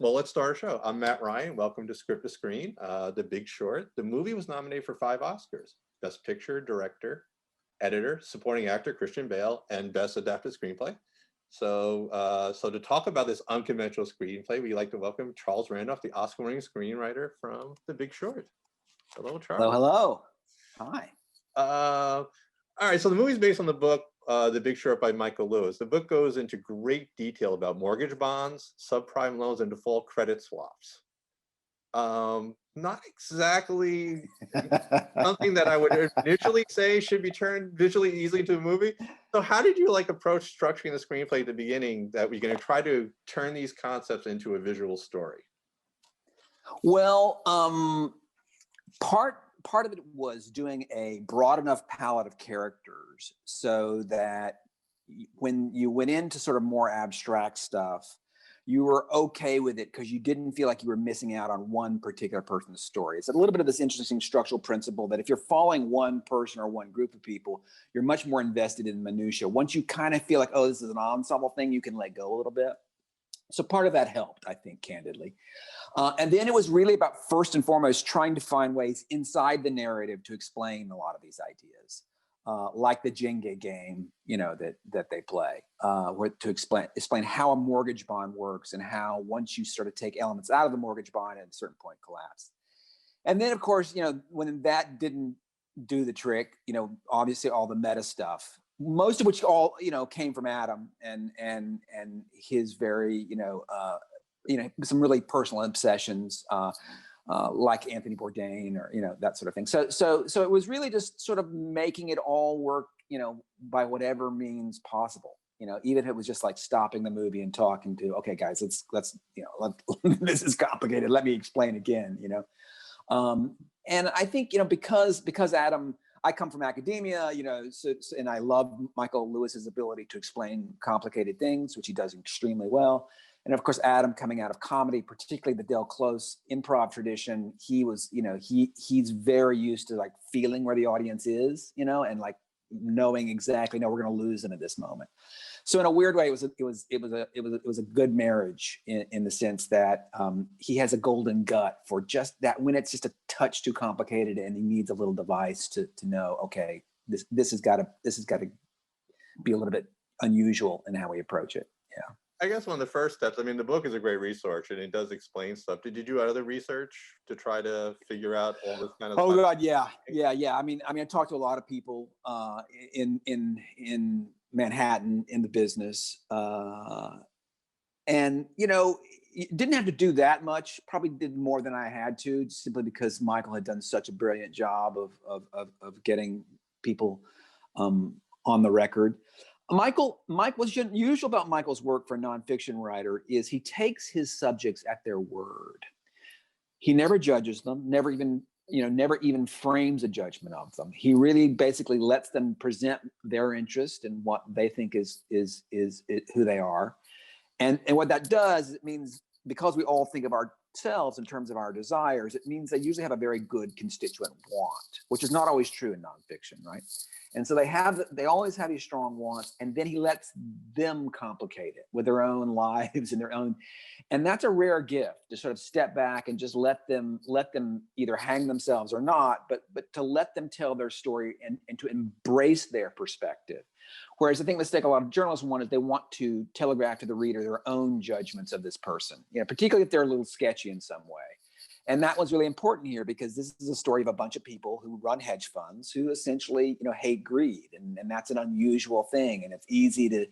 Well, let's start our show. I'm Matt Ryan. Welcome to Script to Screen, The Big Short. The movie was nominated for 5 Oscars: Best Picture, Director, Editor, Supporting Actor Christian Bale, and Best Adapted Screenplay. So to talk about this unconventional screenplay, we'd like to welcome Charles Randolph, the Oscar-winning screenwriter from The Big Short. Hello, Charles. Hello. Hi. All right, so the movie's based on the book The Big Short by Michael Lewis. The book goes into great detail about mortgage bonds, subprime loans, and default credit swaps. Not exactly something that I would initially say should be turned visually easily into a movie. So how did you approach structuring the screenplay at the beginning that we're going to try to turn these concepts into a visual story? Well, part of it was doing a broad enough palette of characters so that when you went into sort of more abstract stuff, you were okay with it because you didn't feel like you were missing out on one particular person's story. It's a little bit of this interesting structural principle that if you're following one person or one group of people, you're much more invested in minutia. Once you kind of feel like, oh, this is an ensemble thing, you can let go a little bit. So part of that helped, I think, candidly. And then it was really about, first and foremost, trying to find ways inside the narrative to explain a lot of these ideas, like the Jenga game, that they play, where to explain how a mortgage bond works and how once you sort of take elements out of the mortgage bond at a certain point collapse. And then, of course, when that didn't do the trick, obviously all the meta stuff, most of which all came from Adam and his very some really personal obsessions like Anthony Bourdain or that sort of thing. So it was really just sort of making it all work by whatever means possible. Even if it was just like stopping the movie and talking to, okay guys, let's this is complicated, let me explain again. And I think because Adam, I come from academia, and I love Michael Lewis's ability to explain complicated things, which he does extremely well. And of course, Adam coming out of comedy, particularly the Del Close improv tradition, he was, he's very used to feeling where the audience is, and knowing exactly, no, we're going to lose them at this moment. So in a weird way, it was a good marriage in the sense that he has a golden gut for just that when it's just a touch too complicated and he needs a little device to know, okay, this has got to be a little bit unusual in how we approach it. Yeah. I guess one of the first steps, the book is a great resource and it does explain stuff. Did you do other research to try to figure out all this kind of stuff? Oh God, yeah. I talked to a lot of people in Manhattan in the business, and you didn't have to do that much. Probably did more than I had to, simply because Michael had done such a brilliant job of getting people on the record. What's unusual about Michael's work for a nonfiction writer is he takes his subjects at their word. He never judges them, never even frames a judgment of them. He really basically lets them present their interest in what they think is who they are. And what that does, it means, because we all think of ourselves in terms of our desires, it means they usually have a very good constituent want, which is not always true in nonfiction, right? And so they always have these strong wants, and then he lets them complicate it with their own lives and their own, and that's a rare gift, to sort of step back and just let them either hang themselves or not, but to let them tell their story and to embrace their perspective. Whereas I think the mistake a lot of journalists want is they want to telegraph to the reader their own judgments of this person, particularly if they're a little sketchy in some way. And that was really important here because this is a story of a bunch of people who run hedge funds who essentially, hate greed. And that's an unusual thing. And it's easy to,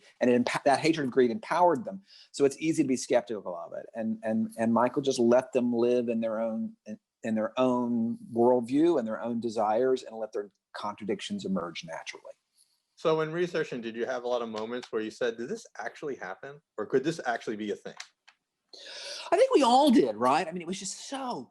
that hatred of greed empowered them. So it's easy to be skeptical of it. And Michael just let them live in their own worldview and their own desires and let their contradictions emerge naturally. So when researching, did you have a lot of moments where you said, did this actually happen? Or could this actually be a thing? I think we all did, right? It was just so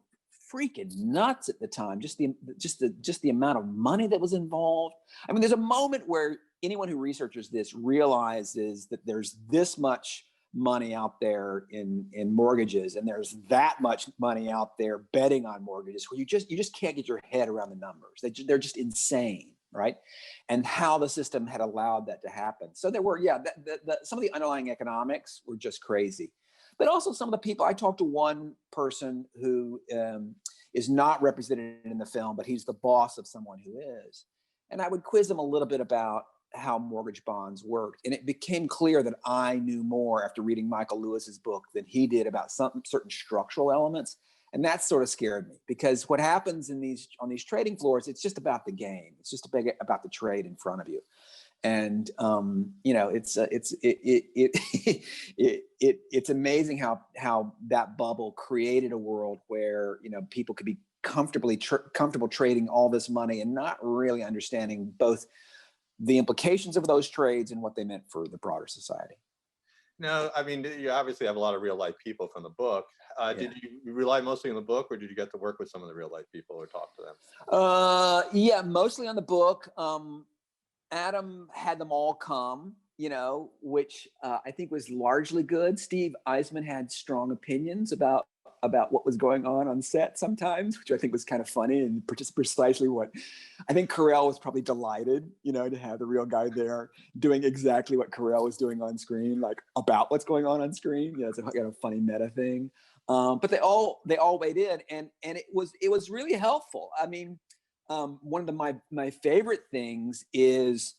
freaking nuts at the time. Just the amount of money that was involved. There's a moment where anyone who researches this realizes that there's this much money out there in mortgages, and there's that much money out there betting on mortgages, where you just can't get your head around the numbers. They're just insane, right? And how the system had allowed that to happen. So there were, some of the underlying economics were just crazy. but also some of the people. I talked to one person who is not represented in the film, but he's the boss of someone who is. And I would quiz him a little bit about how mortgage bonds worked. And it became clear that I knew more after reading Michael Lewis's book than he did about some certain structural elements. And that sort of scared me, because what happens on these trading floors, it's just about the game. It's just about the trade in front of you. And it's amazing how that bubble created a world where people could be comfortable trading all this money and not really understanding both the implications of those trades and what they meant for the broader society. No, I mean, you obviously have a lot of real life people from the book. Did you rely mostly on the book, or did you get to work with some of the real life people or talk to them? Yeah, mostly on the book. Adam had them all come, which I think was largely good. Steve Eisman had strong opinions about what was going on set sometimes, which I think was kind of funny, and precisely what I think Carell was probably delighted, to have the real guy there doing exactly what Carell was doing on screen, like about what's going on screen. It's a kind of funny meta thing. But they all weighed in, and it was really helpful. I mean, one of my favorite things is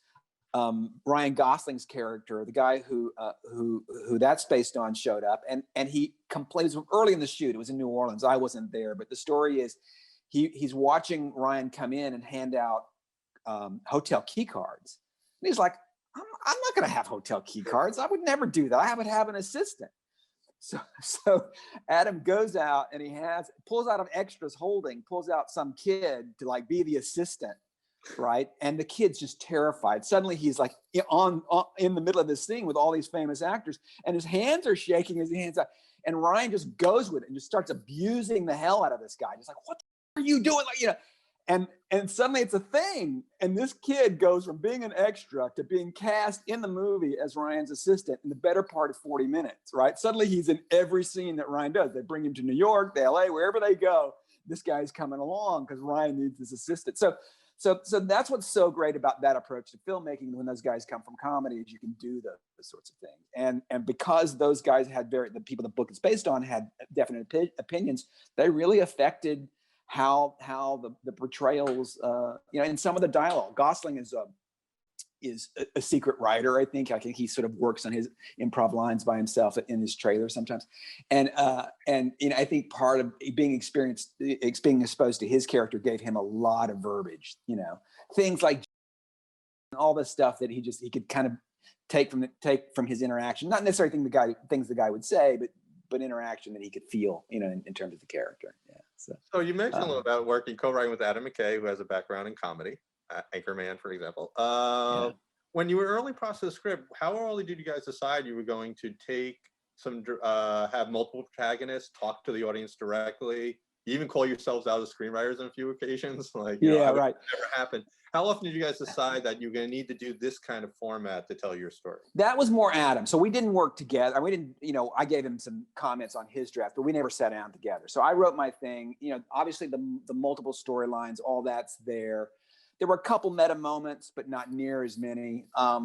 Ryan Gosling's character, the guy who that's based on, showed up, and he complains early in the shoot. It was in New Orleans. I wasn't there, but the story is he's watching Ryan come in and hand out hotel key cards, and he's like, I'm not going to have hotel key cards. I would never do that. I would have an assistant. So Adam goes out and pulls out some kid to be the assistant, right? And the kid's just terrified. Suddenly he's like in the middle of this thing with all these famous actors, and his hands are shaking as he hands out. And Ryan just goes with it and just starts abusing the hell out of this guy. Just like, what are you doing? And suddenly it's a thing. And this kid goes from being an extra to being cast in the movie as Ryan's assistant in the better part of 40 minutes, right? Suddenly he's in every scene that Ryan does. They bring him to New York, to LA, wherever they go, this guy's coming along because Ryan needs his assistant. So that's what's so great about that approach to filmmaking. When those guys come from comedies, you can do those sorts of things. And because those guys had the people the book is based on had definite opinions, they really affected how the portrayals, and some of the dialogue. Gosling is a secret writer. I think he sort of works on his improv lines by himself in his trailer sometimes. And I think part of being exposed to his character gave him a lot of verbiage, things like all the stuff that he could kind of take from his interaction, not necessarily things the guy would say, but interaction that he could feel, in terms of the character. Yeah. So you mentioned a little about co-writing with Adam McKay, who has a background in comedy, Anchorman, for example. When you were early process script, how early did you guys decide you were going to have multiple protagonists, talk to the audience directly? You even call yourselves out as screenwriters on a few occasions. Right. Never happened. How often did you guys decide that you're going to need to do this kind of format to tell your story? That was more Adam. So we didn't work together. We didn't, I gave him some comments on his draft, but we never sat down together. So I wrote my thing, obviously the multiple storylines, all that's there. There were a couple meta moments, but not near as many. I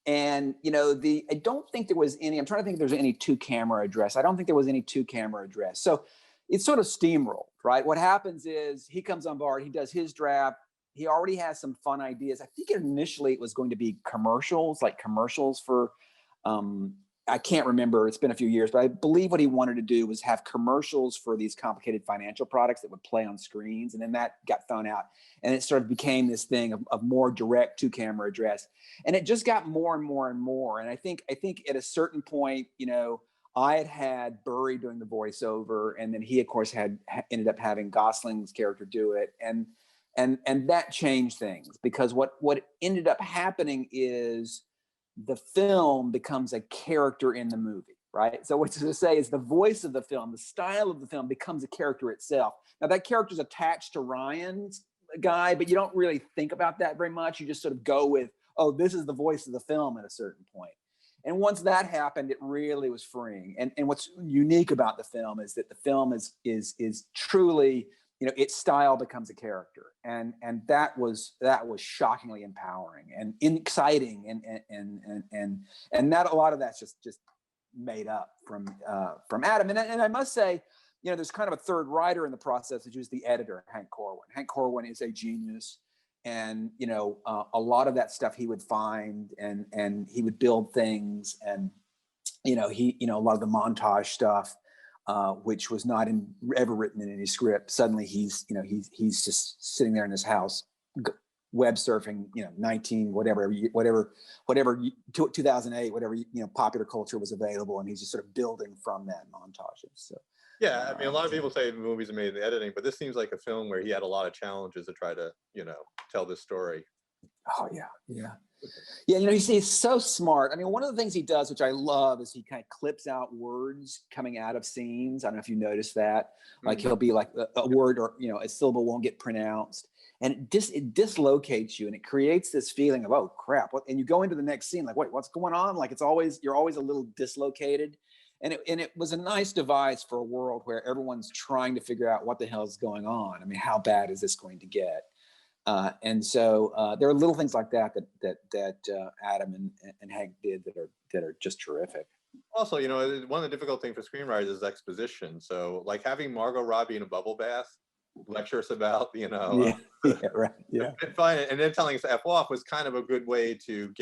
don't think there was any, I'm trying to think if there's any two-camera address. I don't think there was any two-camera address. So it's sort of steamrolled, right? What happens is he comes on board, he does his draft. He already has some fun ideas. I think initially it was going to be commercials for, I can't remember, it's been a few years, but I believe what he wanted to do was have commercials for these complicated financial products that would play on screens. And then that got thrown out. And it sort of became this thing of more direct two-camera address. And it just got more and more and more. And I think at a certain point, I had Burry doing the voiceover, and then he, of course, ended up having Gosling's character do it. And that changed things, because what ended up happening is the film becomes a character in the movie, right? So what's to say is the voice of the film, the style of the film becomes a character itself. Now that character's attached to Ryan's guy, but you don't really think about that very much. You just sort of go with, oh, this is the voice of the film at a certain point. And once that happened, it really was freeing. And what's unique about the film is that the film is truly, its style becomes a character, and that was shockingly empowering and exciting, and that a lot of that's just made up from Adam. And I must say, you know, there's kind of a third writer in the process, which is the editor, Hank Corwin. Hank Corwin is a genius. And, you know, a lot of that stuff he would find, and he would build things. And, you know, a lot of the montage stuff, which was not ever written in any script. Suddenly he's just sitting there in his house, web surfing, you know, 2008, whatever, you know, popular culture was available. And he's just sort of building from that montages. So. Yeah, I mean, a lot of people say movies are made in the editing, but this seems like a film where he had a lot of challenges to try to, you know, tell this story. Oh yeah. You know, he's so smart. I mean, one of the things he does, which I love, is he kind of clips out words coming out of scenes. I don't know if you noticed that. Like he'll be like a word, or, you know, a syllable won't get pronounced, and it dislocates you, and it creates this feeling of, oh crap. And you go into the next scene like, wait, what's going on? Like you're always a little dislocated. And it was a nice device for a world where everyone's trying to figure out what the hell is going on. I mean, how bad is this going to get? And so there are little things like that Adam and Hank did that are just terrific. Also, you know, one of the difficult things for screenwriters is exposition. So, like having Margot Robbie in a bubble bath lecture us about, you know, right, yeah, and then telling us to F off was kind of a good way to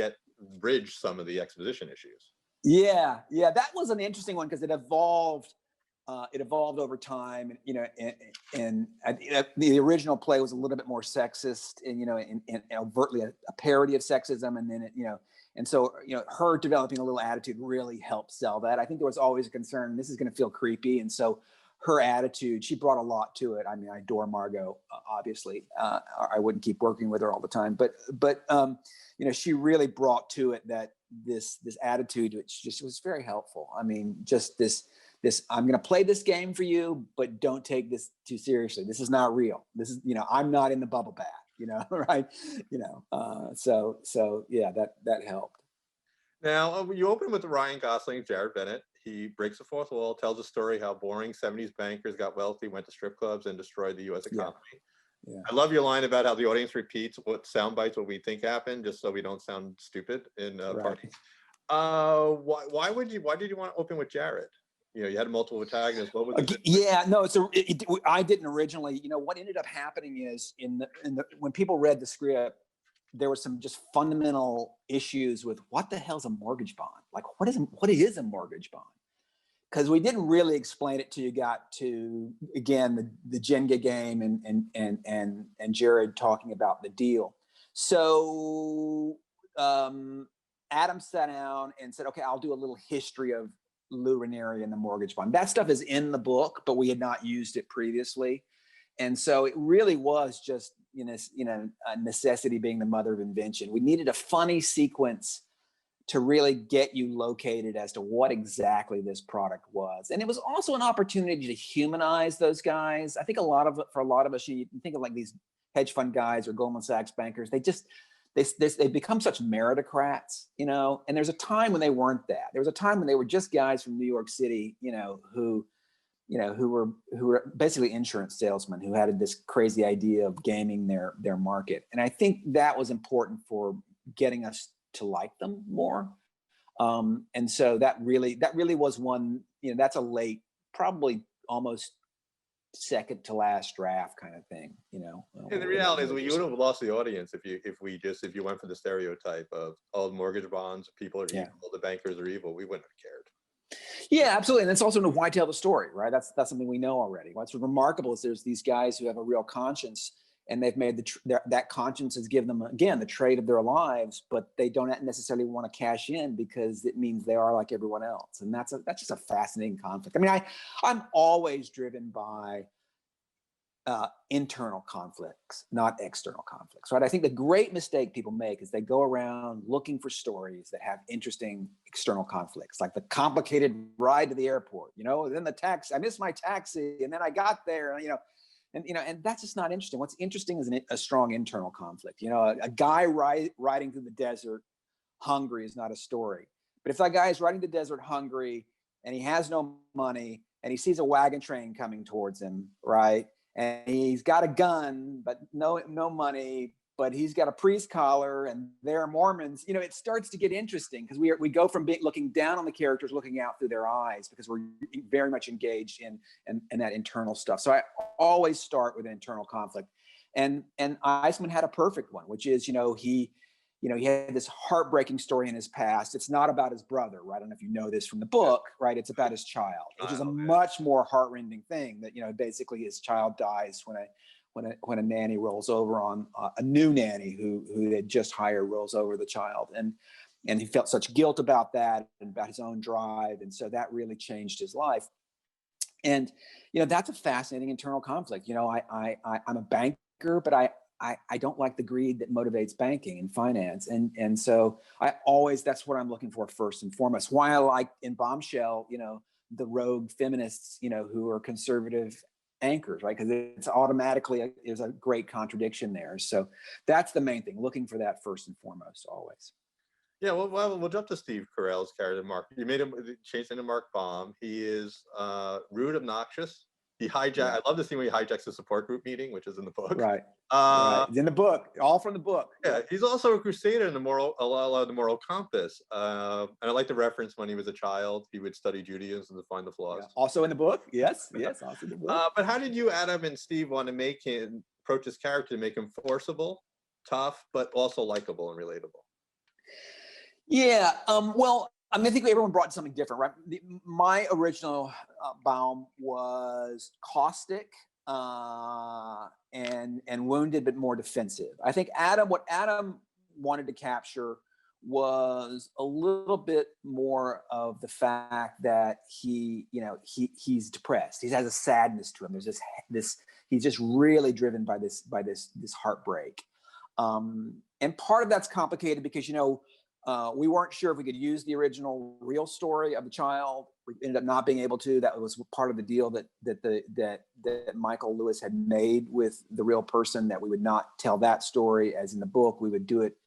bridge some of the exposition issues. Yeah, that was an interesting one because it evolved over time, you know, and the original play was a little bit more sexist, and, you know, and overtly a parody of sexism, and then it, you know, and so, you know, her developing a little attitude really helped sell that. I think there was always a concern, this is going to feel creepy, and so her attitude, she brought a lot to it. I mean, I adore Margot, obviously. I wouldn't keep working with her all the time, but you know, she really brought to it that this attitude, which just was very helpful. I mean, just this I'm going to play this game for you, but don't take this too seriously. This is not real. This is, you know, I'm not in the bubble bath, you know, right? You know, so yeah, that helped. Now, you open with Ryan Gosling, Jared Bennett. He breaks the fourth wall, tells a story how boring 70s bankers got wealthy, went to strip clubs, and destroyed the U.S. economy. Yeah. I love your line about how the audience repeats sound bites what we think happened, just so we don't sound stupid in parties. Why did you want to open with Jared? You know, you had multiple protagonists. What was I didn't originally. You know, what ended up happening is when people read the script, there were some just fundamental issues with what the hell's a mortgage bond? Like, what is a mortgage bond? Because we didn't really explain it till you got to, again, the Jenga game and Jared talking about the deal. So Adam sat down and said, okay, I'll do a little history of Lou Ranieri and the mortgage bond. That stuff is in the book, but we had not used it previously. And so it really was just, you know, a necessity being the mother of invention. We needed a funny sequence to really get you located as to what exactly this product was. And it was also an opportunity to humanize those guys. I think for a lot of us, you think of like these hedge fund guys or Goldman Sachs bankers, they become such meritocrats, you know, and there's a time when they weren't that. There was a time when they were just guys from New York City, you know, who were basically insurance salesmen who had this crazy idea of gaming their market. And I think that was important for getting us to like them more. And so that really was one, you know, that's a late, probably almost second to last draft kind of thing, you know. And the reality is, you would have lost the audience if you went for the stereotype of all mortgage bonds, people are evil, the bankers are evil. We wouldn't have cared. Yeah, absolutely. And it's also why tell the story, right? That's something we know already. What's remarkable is there's these guys who have a real conscience, and they've made that conscience has given them, again, the trade of their lives, but they don't necessarily want to cash in because it means they are like everyone else. And that's just a fascinating conflict. I mean, I'm always driven by internal conflicts, not external conflicts, right? I think the great mistake people make is they go around looking for stories that have interesting external conflicts, like the complicated ride to the airport, you know, then I missed my taxi, and then I got there, you know, and that's just not interesting. What's interesting is a strong internal conflict. You know, a guy riding through the desert hungry is not a story. But if that guy is riding the desert hungry and he has no money and he sees a wagon train coming towards him, right? And he's got a gun, but no money, but he's got a priest collar and they're Mormons. You know, it starts to get interesting because we go from looking down on the characters, looking out through their eyes, because we're very much engaged in that internal stuff. So I always start with an internal conflict. And Eisman had a perfect one, which is, he had this heartbreaking story in his past. It's not about his brother, right? I don't know if you know this from the book, right? It's about his child, which is a much more heart-rending thing, that, basically his child dies when a nanny rolls over on a new nanny who they had just hired rolls over the child. And he felt such guilt about that and about his own drive. And so that really changed his life. And, that's a fascinating internal conflict. I'm a banker, but I don't like the greed that motivates banking and finance. And so that's what I'm looking for first and foremost. Why I like in Bombshell, the rogue feminists, who are conservative anchors, right? Because it's automatically, there's a great contradiction there. So that's the main thing, looking for that first and foremost, always. Yeah, well, we'll jump to Steve Carell's character, Mark. You made him change into Mark Baum. He is rude, obnoxious. He hijacks. Yeah. I love the scene where he hijacks the support group meeting, which is in the book. Right. Right. It's in the book, all from the book. Yeah, he's also a crusader in the moral compass. And I like the reference when he was a child, he would study Judaism to find the flaws. Yeah. Also in the book, yes, also in the book. But how did you, Adam and Steve, want to approach his character to make him forcible, tough, but also likable and relatable? Yeah. Well, I think everyone brought something different, right? My original Baum was caustic and wounded, but more defensive. I think what Adam wanted to capture was a little bit more of the fact that he's depressed. He has a sadness to him. There's this he's just really driven by this heartbreak. And part of that's complicated because, we weren't sure if we could use the original real story of the child. We ended up not being able to. That was part of the deal that Michael Lewis had made with the real person, that we would not tell that story as in the book. We would do it.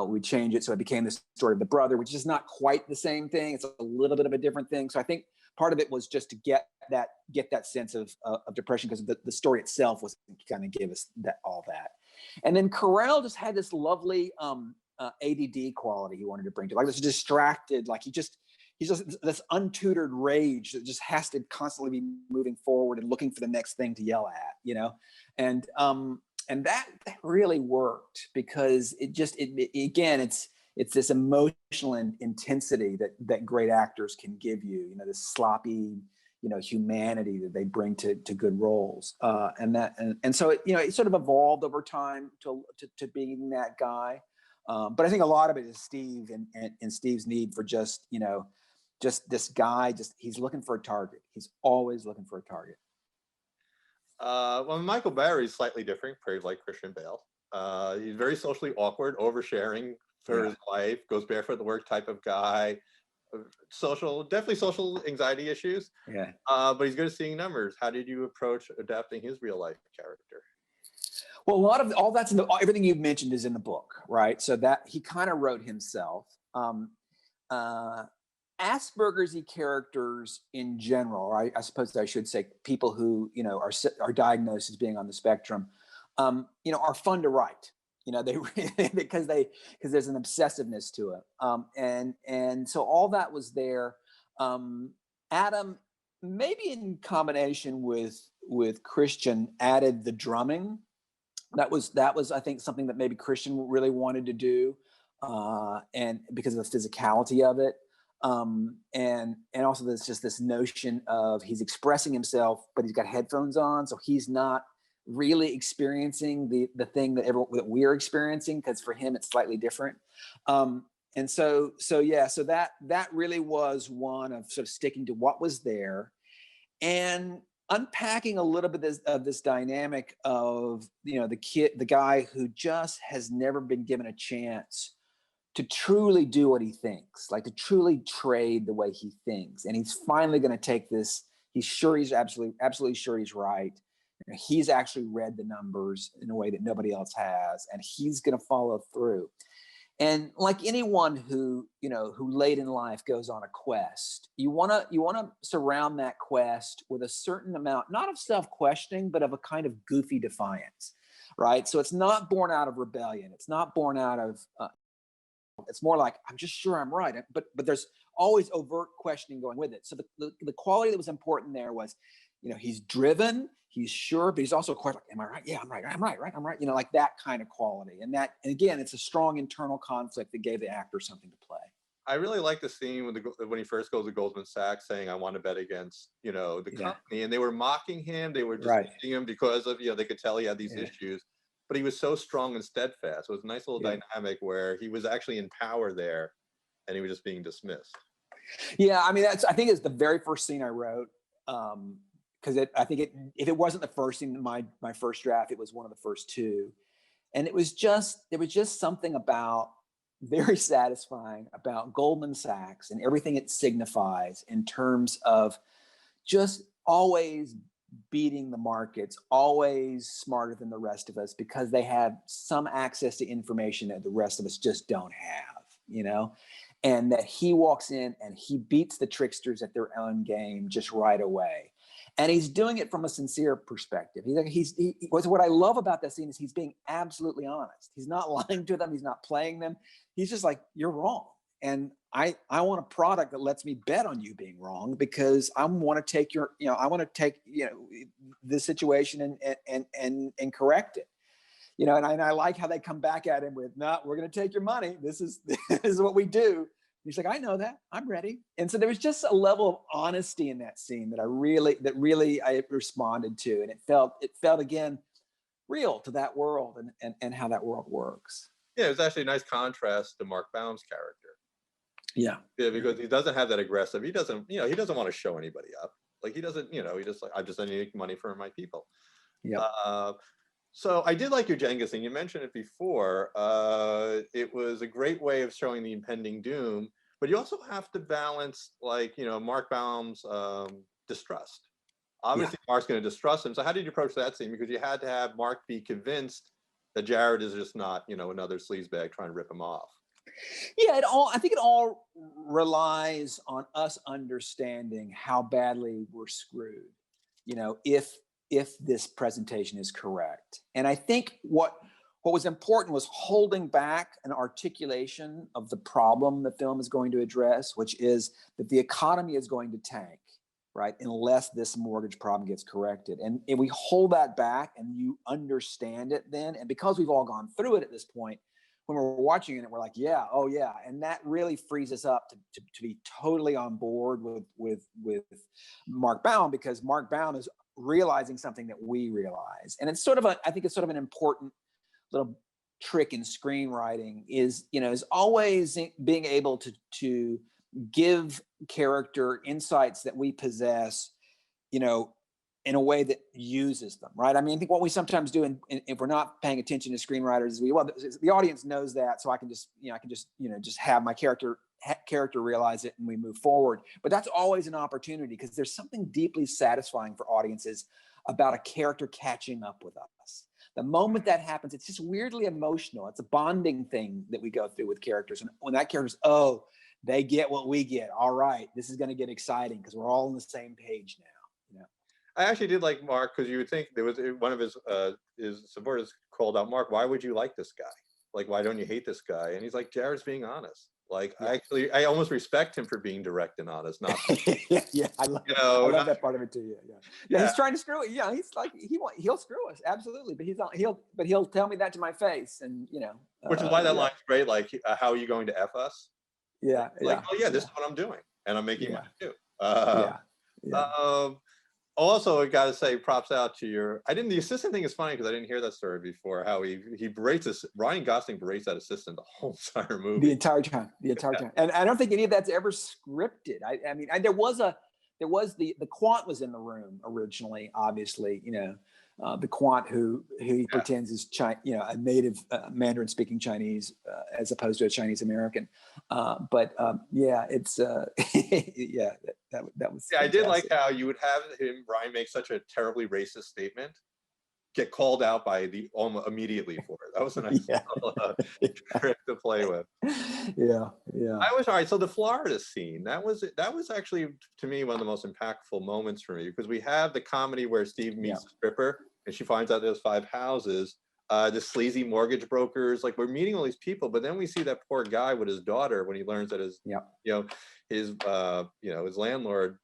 We'd change it so it became the story of the brother, which is not quite the same thing. It's a little bit of a different thing. So I think part of it was just to get that sense of depression, because the story itself was kind of give us all that. And then Carell just had this lovely ADD quality he wanted to bring to, like this distracted, like he's just this untutored rage that just has to constantly be moving forward and looking for the next thing to yell at, and that really worked, because again, it's this emotional intensity that great actors can give you, this sloppy, humanity that they bring to good roles, and so it sort of evolved over time to being that guy. But I think a lot of it is Steve and Steve's need for just this guy. He's looking for a target. He's always looking for a target. Well, Michael Barry's slightly different, pretty like Christian Bale. He's very socially awkward, oversharing for his life, goes barefoot to work type of guy. Definitely social anxiety issues. Yeah. But he's good at seeing numbers. How did you approach adapting his real life character? Well, a lot of all that's everything you've mentioned is in the book, right? So that he kind of wrote himself. Asperger's characters in general, right? I suppose I should say people who are diagnosed as being on the spectrum, are fun to write. They because there's an obsessiveness to it, and so all that was there. Adam, maybe in combination with Christian, added the drumming. That was I think something that maybe Christian really wanted to do, and because of the physicality of it, and also there's just this notion of he's expressing himself, but he's got headphones on, so he's not really experiencing the thing that we're experiencing, because for him it's slightly different. And so that really was one of sort of sticking to what was there and unpacking a little bit of this dynamic of the guy who just has never been given a chance to truly do what he thinks, like to truly trade the way he thinks, and he's finally going to take this. He's absolutely sure he's right. He's actually read the numbers in a way that nobody else has, and he's going to follow through. And like anyone who late in life goes on a quest, you want to surround that quest with a certain amount, not of self-questioning, but of a kind of goofy defiance. right? So it's not born out of rebellion. It's not born out of, it's more like, I'm just sure I'm right. But there's always overt questioning going with it. So the quality that was important there was, he's driven, he's sure, but he's also quite like, am I right? Yeah, I'm right. I'm right. I'm right. Like that kind of quality. And again, it's a strong internal conflict that gave the actor something to play. I really like the scene when he first goes to Goldman Sachs saying, "I want to bet against, the company," and they were mocking him. They were dismissing him because of, they could tell he had these issues, but he was so strong and steadfast. It was a nice little dynamic where he was actually in power there, and he was just being dismissed. Yeah, I mean, I think it's the very first scene I wrote. Because I think if it wasn't the first scene in my first draft, it was one of the first two, and there was just something about very satisfying about Goldman Sachs and everything it signifies in terms of just always beating the markets, always smarter than the rest of us because they have some access to information that the rest of us just don't have, and that he walks in and he beats the tricksters at their own game just right away. And he's doing it from a sincere perspective. What I love about that scene is he's being absolutely honest. He's not lying to them. He's not playing them. He's just like, you're wrong. And I want a product that lets me bet on you being wrong because I want to take this situation and correct it. And I like how they come back at him with, "No, we're going to take your money. This is what we do." He's like, "I know that. I'm ready." And so there was just a level of honesty in that scene that I responded to, and it felt again real to that world and how that world works. Yeah, it was actually a nice contrast to Mark Baum's character. Yeah, because he doesn't have that aggressive. He doesn't want to show anybody up. Like he doesn't, he just like, I just need to make money for my people. yeah. So I did like your Jenga thing. You mentioned it before. It was a great way of showing the impending doom, but you also have to balance, like, Mark Baum's distrust. Obviously, Mark's going to distrust him. So how did you approach that scene? Because you had to have Mark be convinced that Jared is just not, another sleazebag trying to rip him off. Yeah, I think it all relies on us understanding how badly we're screwed, if this presentation is correct. And I think what was important was holding back an articulation of the problem the film is going to address, which is that the economy is going to tank, right, unless this mortgage problem gets corrected. And if we hold that back and you understand it then, and because we've all gone through it at this point, when we're watching it, we're like, yeah, oh yeah. And that really frees us up to be totally on board with Mark Baum, because Mark Baum is realizing something that we realize. And it's I think it's sort of an important little trick in screenwriting is always being able to give character insights that we possess, in a way that uses them, right? I mean, I think what we sometimes do, if we're not paying attention to screenwriters, is the audience knows that, so I can just just have my character realize it and we move forward. But that's always an opportunity because there's something deeply satisfying for audiences about a character catching up with us. The moment that happens, it's just weirdly emotional. It's a bonding thing that we go through with characters. And when that character's, oh, they get what we get. All right, this is going to get exciting because we're all on the same page now. I actually did like Mark because you would think there was one of his supporters called out, "Mark, why would you like this guy? Like, why don't you hate this guy?" And he's like, "Jared's being honest." Like, I almost respect him for being direct and honest. Not yeah, I love that part of it too. Yeah. He's trying to screw it. Yeah, he's like he'll screw us absolutely, but he'll tell me that to my face, and which is why that line's great. Like, how are you going to F us? Yeah, like, oh yeah, this is what I'm doing, and I'm making money too. Also, I gotta say, props out to the assistant thing is funny because I didn't hear that story before. How he berates us. Ryan Gosling berates that assistant the whole entire movie. The entire time. And I don't think any of that's ever scripted. I mean, there was the quant was in the room originally, obviously, the quant who he pretends is a native Mandarin speaking Chinese as opposed to a Chinese American. It's that was. Yeah, I did like how you would have Ryan make such a terribly racist statement, get called out by immediately for it. That was a nice trick to play with. Yeah. I was all right. So the Florida scene, that was actually, to me, one of the most impactful moments for me, because we have the comedy where Steve meets the stripper and she finds out there's 5 houses, the sleazy mortgage brokers. Like, we're meeting all these people, but then we see that poor guy with his daughter when he learns that his, Yeah. you know, his landlord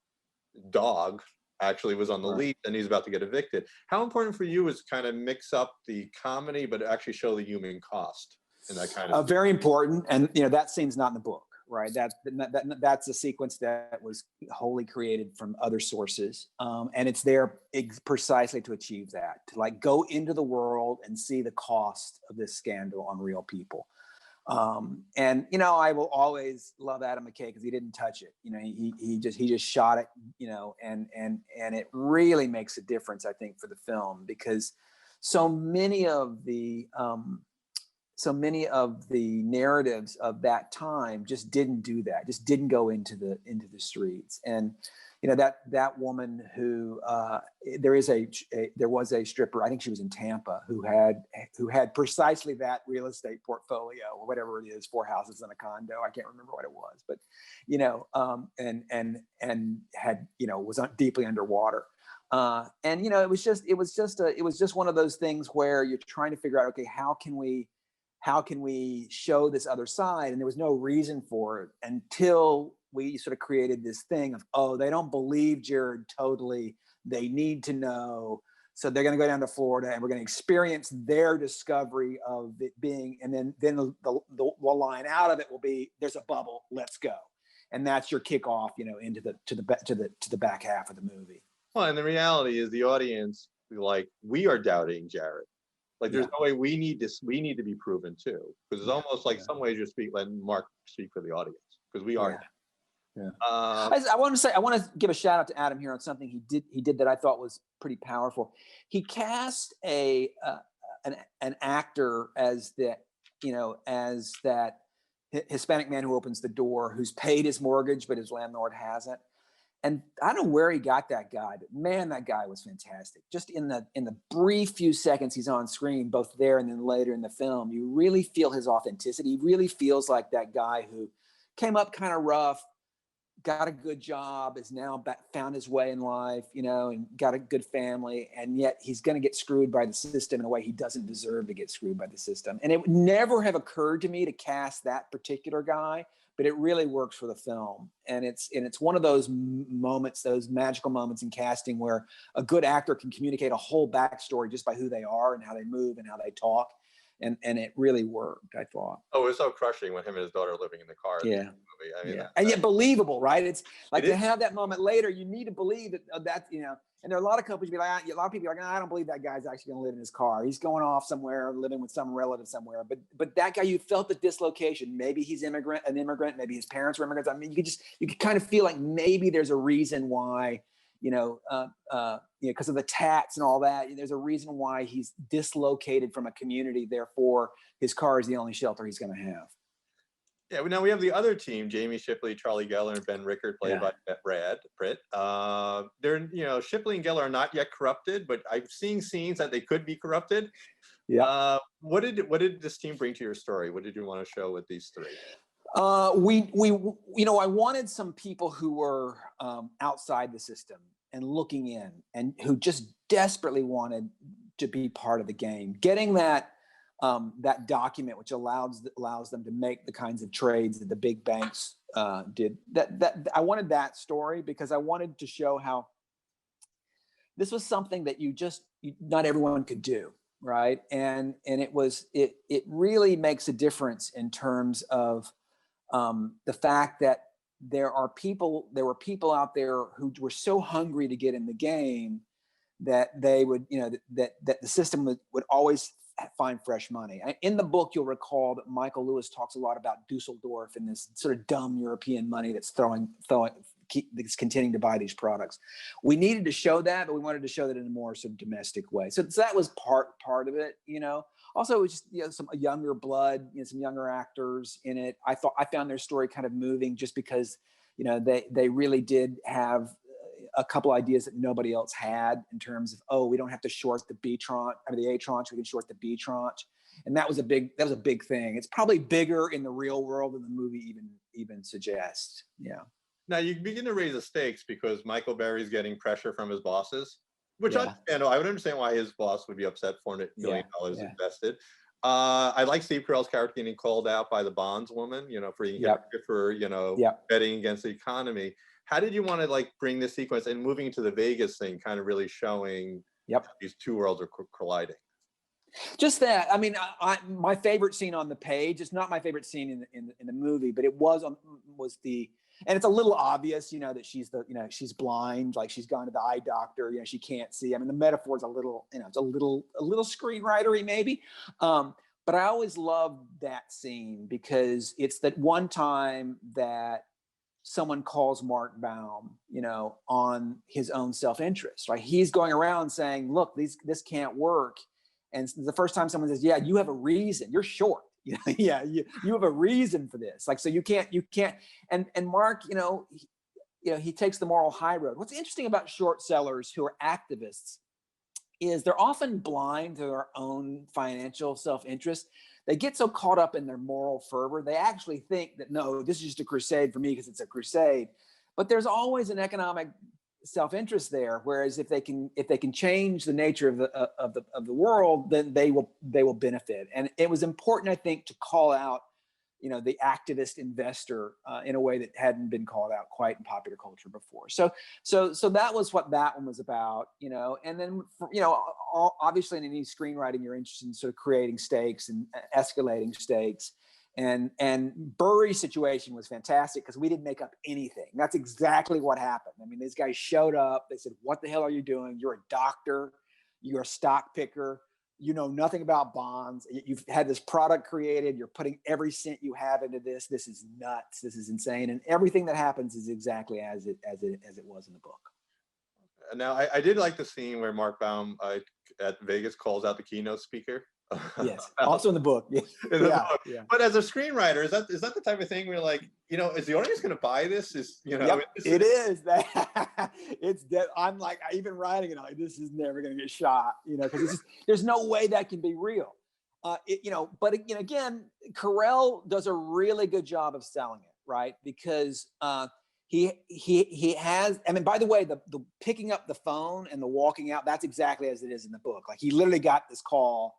dog actually was on the lease and he's about to get evicted. How important for you is kind of mix up the comedy, but actually show the human cost in that kind of very important. And that scene's not in the book, right? That's a sequence that was wholly created from other sources, and it's there precisely to achieve that, to like go into the world and see the cost of this scandal on real people. And I will always love Adam McKay because he didn't touch it. He just shot it. And it really makes a difference, I think, for the film, because so many of the narratives of that time just didn't do that. Just didn't go into the streets. And that woman who there was a stripper, I think she was in Tampa, who had precisely that real estate portfolio, or whatever it is, 4 houses and a condo. I can't remember what it was, but and had was deeply underwater. And it was just one of those things where you're trying to figure out, okay, how can we show this other side? And there was no reason for it until we sort of created this thing of, oh, they don't believe Jared totally. They need to know. So they're going to go down to Florida and we're going to experience their discovery of it being, and then the line out of it will be, there's a bubble, let's go. And that's your kickoff, into the back half of the movie. Well, and the reality is the audience, like, we are doubting Jared. Like, there's no way we need to be proven too, because it's almost like some ways you're letting Mark speak for the audience, because we are. Yeah. I want to give a shout out to Adam here on something he did that I thought was pretty powerful. He cast an actor as that Hispanic man who opens the door, who's paid his mortgage, but his landlord hasn't. And I don't know where he got that guy, but man, that guy was fantastic. Just in the brief few seconds he's on screen, both there and then later in the film, you really feel his authenticity. He really feels like that guy who came up kind of rough, got a good job, is now found his way in life, and got a good family, and yet he's going to get screwed by the system in a way he doesn't deserve to get screwed by the system. And it would never have occurred to me to cast that particular guy, but it really works for the film. And it's one of those moments, those magical moments in casting, where a good actor can communicate a whole backstory just by who they are and how they move and how they talk. And it really worked, I thought. Oh, it was so crushing when him and his daughter living in the car. Yeah. I mean, and yet believable, right? It's like to have that moment later, you need to believe that, and there are a lot of companies be like, a lot of people are like, I don't believe that guy's actually going to live in his car. He's going off somewhere, living with some relative somewhere. But that guy, you felt the dislocation. Maybe he's an immigrant. Maybe his parents were immigrants. I mean, you could kind of feel like maybe there's a reason why, because of the tax and all that. There's a reason why he's dislocated from a community. Therefore, his car is the only shelter he's going to have. Yeah, now we have the other team: Jamie Shipley, Charlie Geller, and Ben Rickard, played by Brad Pitt. They're, Shipley and Geller are not yet corrupted, but I'm seeing scenes that they could be corrupted. Yeah. What did this team bring to your story? What did you want to show with these three? I wanted some people who were outside the system and looking in, and who just desperately wanted to be part of the game, getting that document which allows them to make the kinds of trades that the big banks did. That I wanted that story, because I wanted to show how this was something that not everyone could do, right? And it really makes a difference in terms of the fact that there were people out there who were so hungry to get in the game that they would, that the system would always find fresh money. In the book, you'll recall that Michael Lewis talks a lot about Dusseldorf and this sort of dumb European money that's that's continuing to buy these products. We needed to show that, but we wanted to show that in a more sort of domestic way. So that was part of it. Also, it was just some younger blood, some younger actors in it. I found their story kind of moving, just because they really did have a couple ideas that nobody else had, in terms of, we don't have to short the B tranche, the A tranche, we can short the B tranche. And that was a big thing. It's probably bigger in the real world than the movie even suggests. Yeah. Now you begin to raise the stakes because Michael Berry's getting pressure from his bosses. Which I Yeah. understand. I would understand why his boss would be upset, $400 million Yeah. invested. I like Steve Carell's character getting called out by the bondswoman, for being Yep. hypocrite for, Yep. betting against the economy. How did you want to like bring this sequence and moving into the Vegas thing, kind of really showing Yep. these two worlds are colliding? Just that. I mean, my favorite scene on the page. It's not my favorite scene in the movie, but it was the. And it's a little obvious, that she's blind, like she's gone to the eye doctor, she can't see. I mean, the metaphor is a little, it's a little screenwritery maybe. But I always loved that scene because it's that one time that someone calls Mark Baum, on his own self-interest, right? He's going around saying, look, this can't work. And the first time someone says, yeah, you have a reason, you're short. Yeah, you have a reason for this. Like, so you can't, and Mark, he takes the moral high road. What's interesting about short sellers who are activists is they're often blind to their own financial self-interest. They get so caught up in their moral fervor, they actually think that, no, this is just a crusade for me because it's a crusade. But there's always an economic self-interest there. Whereas if they can change the nature of the world, then they will benefit. And it was important, I think, to call out the activist investor in a way that hadn't been called out quite in popular culture before. So that was what that one was about, and then, obviously in any screenwriting, you're interested in sort of creating stakes and escalating stakes. And Burry's situation was fantastic because we didn't make up anything. That's exactly what happened. I mean, these guys showed up. They said, what the hell are you doing? You're a doctor. You're a stock picker. You know nothing about bonds. You've had this product created. You're putting every cent you have into this. This is nuts. This is insane. And everything that happens is exactly as it was in the book. Now, I did like the scene where Mark Baum at Vegas calls out the keynote speaker. Yes, also in the book. In the book. Yeah. But as a screenwriter, is that the type of thing where, like, is the audience going to buy this? Yep, it is. It's that I'm like, even writing it, I'm like, this is never going to get shot, because there's no way that can be real. But again, Carell does a really good job of selling it, right? Because he has, I mean, by the way, the picking up the phone and the walking out, that's exactly as it is in the book. Like, he literally got this call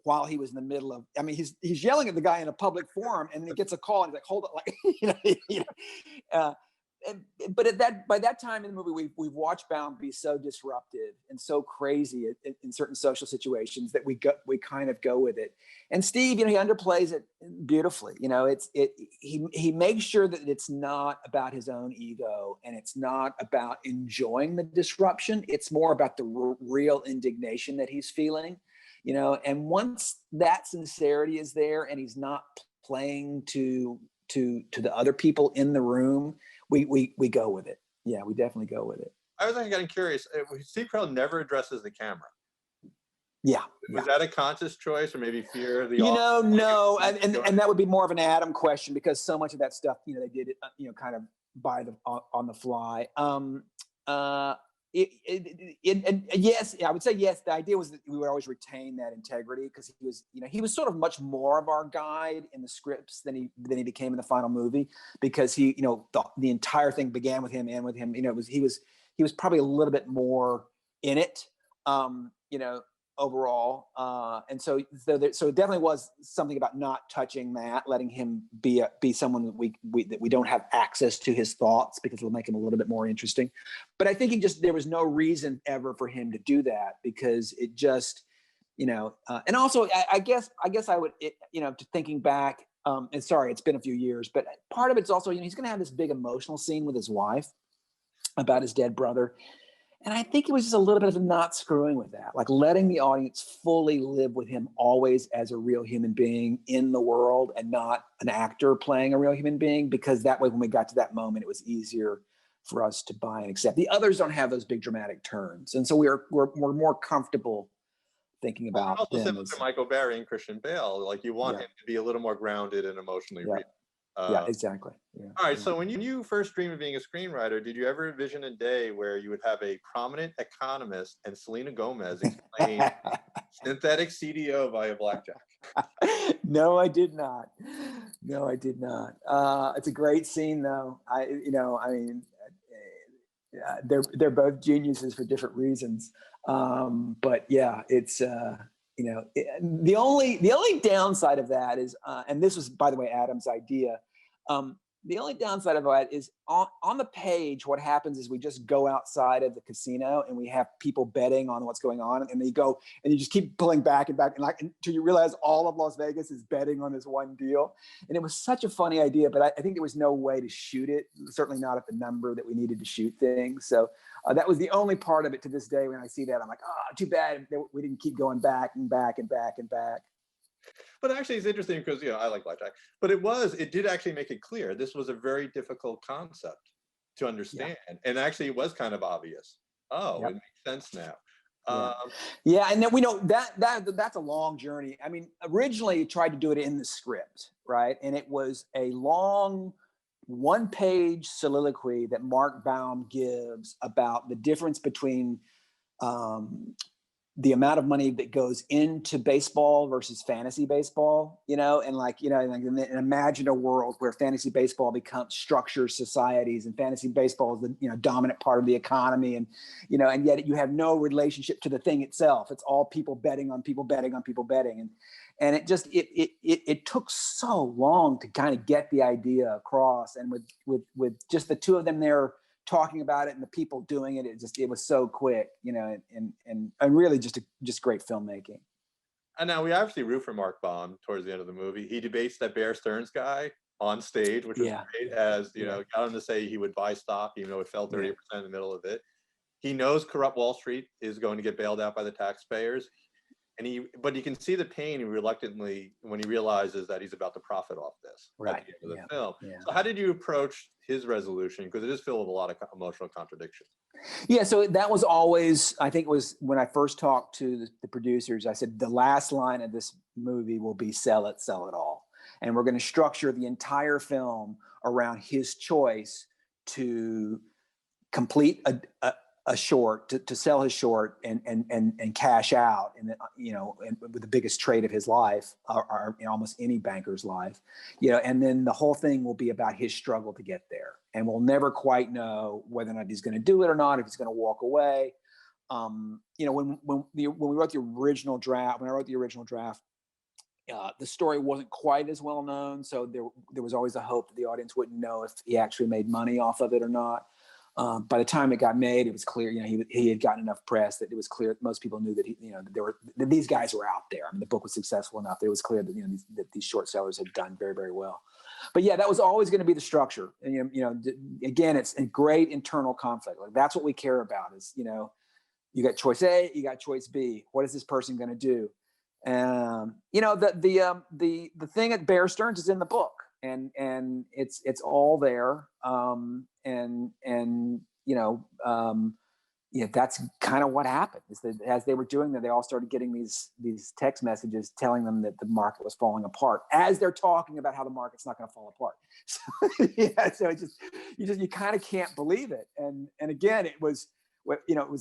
while he was in the middle of, I mean, he's yelling at the guy in a public forum, and then he gets a call and he's like, hold on, but by that time in the movie, we've watched Baum be so disruptive and so crazy in certain social situations that we kind of go with it. And Steve, he underplays it beautifully. He makes sure that it's not about his own ego, and it's not about enjoying the disruption. It's more about the real indignation that he's feeling. And once that sincerity is there, and he's not playing to the other people in the room, we go with it. Yeah, we definitely go with it. I was getting curious. Steve Carell never addresses the camera. Yeah. Was that a conscious choice, or maybe fear of the no, and that would be more of an Adam question, because so much of that stuff, they did it, kind of on the fly. And yes, I would say yes. The idea was that we would always retain that integrity, because he was sort of much more of our guide in the scripts than he became in the final movie, because the entire thing began with him, and with him, he was probably a little bit more in it, overall. And so it definitely was something about not touching that, letting him be someone that we don't have access to his thoughts, because it'll make him a little bit more interesting. But I think there was no reason ever for him to do that, because it just, and also I guess I would, to thinking back, and sorry, it's been a few years, but part of it's also, he's going to have this big emotional scene with his wife about his dead brother. And I think it was just a little bit of not screwing with that, like letting the audience fully live with him always as a real human being in the world, and not an actor playing a real human being, because that way, when we got to that moment, it was easier for us to buy and accept. The others don't have those big dramatic turns. And so we're more comfortable thinking about also them similar to Michael Berry and Christian Bale. Like, you want him to be a little more grounded and emotionally real. Yeah, exactly. Yeah. All right. So when you first dreamed of being a screenwriter, did you ever envision a day where you would have a prominent economist and Selena Gomez explain synthetic CDO via blackjack? No, I did not. It's a great scene, though. They're both geniuses for different reasons. But yeah, it's the only downside of that is, and this was, by the way, Adam's idea. The only downside of that is on the page, what happens is we just go outside of the casino and we have people betting on what's going on. And you go and you just keep pulling back and back until you realize all of Las Vegas is betting on this one deal. And it was such a funny idea, but I think there was no way to shoot it, certainly not at the number that we needed to shoot things. So that was the only part of it to this day. When I see that, I'm like, oh, too bad we didn't keep going back and back and back and back. But actually, it's interesting because, I like blackjack, but it did actually make it clear this was a very difficult concept to understand. And actually, it was kind of obvious. Oh, it makes sense now. Yeah, and then we know that's a long journey. I mean, originally it tried to do it in the script, right? And it was a long one-page soliloquy that Mark Baum gives about the difference between the amount of money that goes into baseball versus fantasy baseball, and and imagine a world where fantasy baseball becomes structures societies, and fantasy baseball is the dominant part of the economy, and yet you have no relationship to the thing itself. It's all people betting on people betting on people betting, and it took so long to kind of get the idea across, and with just the two of them there talking about it and the people doing it, it was so quick, and really just great filmmaking. And now we obviously root for Mark Baum towards the end of the movie. He debates that Bear Stearns guy on stage, which was great, as got him to say he would buy stock, even though it fell 30% in the middle of it. He knows corrupt Wall Street is going to get bailed out by the taxpayers. But you can see the pain reluctantly when he realizes that he's about to profit off this at the end of the film. Yeah. So how did you approach his resolution? Because it is filled with a lot of emotional contradiction. Yeah, so that was always, I think it was when I first talked to the producers, I said, the last line of this movie will be sell it all. And we're going to structure the entire film around his choice to complete a short, to sell his short and cash out, and with the biggest trade of his life, or almost any banker's life, and then the whole thing will be about his struggle to get there, and we'll never quite know whether or not he's going to do it or not, if he's going to walk away. When we wrote the original draft, the story wasn't quite as well known, so there was always a hope that the audience wouldn't know if he actually made money off of it or not. By the time it got made, it was clear, he had gotten enough press that it was clear that most people knew that that these guys were out there. I mean, the book was successful enough that it was clear that that these short sellers had done very, very well. But yeah, that was always going to be the structure. And again, it's a great internal conflict. Like, that's what we care about. Is you got choice A, you got choice B. What is this person going to do? The thing at Bear Stearns is in the book. And it's all there, that's kind of what happened. Is that as they were doing that, they all started getting these text messages telling them that the market was falling apart, as they're talking about how the market's not going to fall apart. So you kind of can't believe it. And again, it was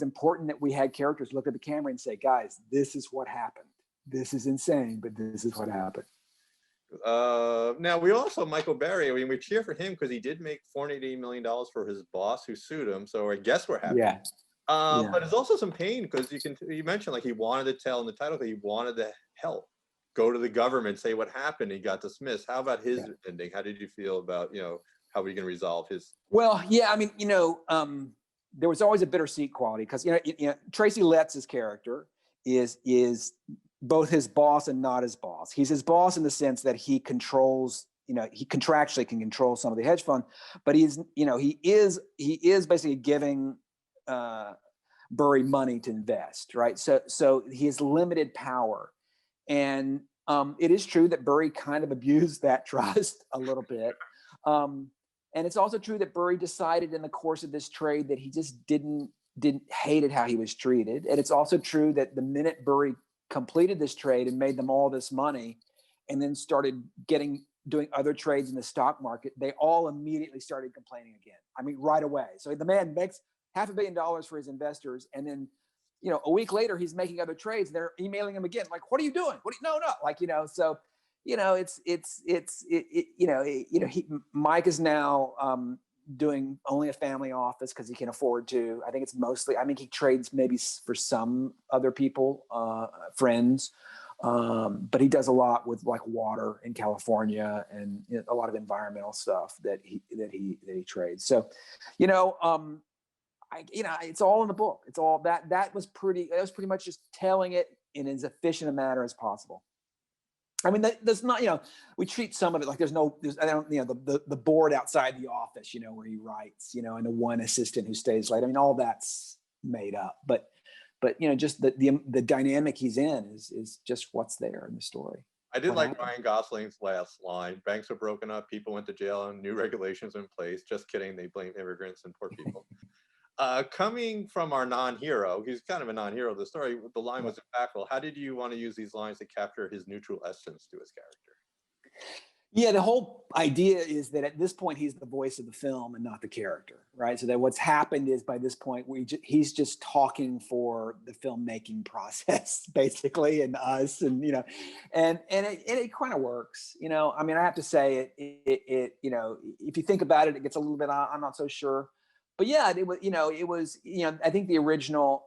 important that we had characters look at the camera and say, guys, this is what happened. This is insane, but this is what happened. Now we also, Michael Berry, we cheer for him because he did make $480 million for his boss who sued him. So I guess we're happy. But there's also some pain because you mentioned, like, he wanted to tell in the title that he wanted to help, go to the government, say what happened. He got dismissed. How about his ending? How did you feel about, how we can resolve his? Well, yeah, I mean, there was always a bittersweet quality because, Tracy Letts' character is both his boss and not his boss. He's his boss in the sense that he controls, he contractually can control some of the hedge fund, but he is basically giving Burry money to invest, right? So he has limited power, and it is true that Burry kind of abused that trust a little bit, and it's also true that Burry decided in the course of this trade that he just didn't hated how he was treated, and it's also true that the minute Burry completed this trade and made them all this money, and then started doing other trades in the stock market, they all immediately started complaining again. I mean, right away. So the man makes $500 million for his investors, and then a week later he's making other trades. They're emailing him again, like, "What are you doing? No, like Mike is now doing only a family office because he can afford to. I think it's mostly, I mean, he trades maybe for some other people, friends, but he does a lot with like water in California and a lot of environmental stuff that he trades. So, it's all in the book. It's all that was pretty much just telling it in as efficient a manner as possible. I mean, there's not, we treat some of it like there's the board outside the office, where he writes, and the one assistant who stays late. I mean, all that's made up, but just the dynamic he's in is just what's there in the story. I did like Ryan Gosling's last line. Banks are broken up, people went to jail, and new regulations in place. Just kidding, they blame immigrants and poor people. Coming from our non-hero, he's kind of a non-hero of the story, the line was impactful. How did you want to use these lines to capture his neutral essence to his character? Yeah, the whole idea is that at this point, he's the voice of the film and not the character, right? So that what's happened is by this point, he's just talking for the filmmaking process, basically, and us, and it kind of works, I mean, I have to say it if you think about it, it gets a little bit, I'm not so sure. But yeah, it was, I think the original